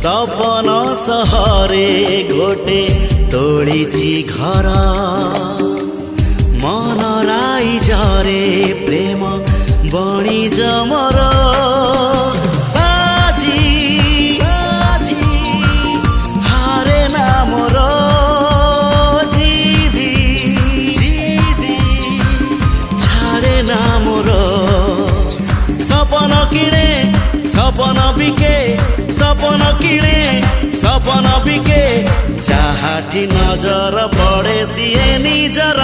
सपन सहरे गोटे तोड़ीची घर मन राई जरे प्रेम बणी जमर बाजी हारे ना मोर जिदी छाड़े ना मोर सपन किणे सपन बिके सपन किणे सपन बिके जहाठी नजर पड़े सिए निजर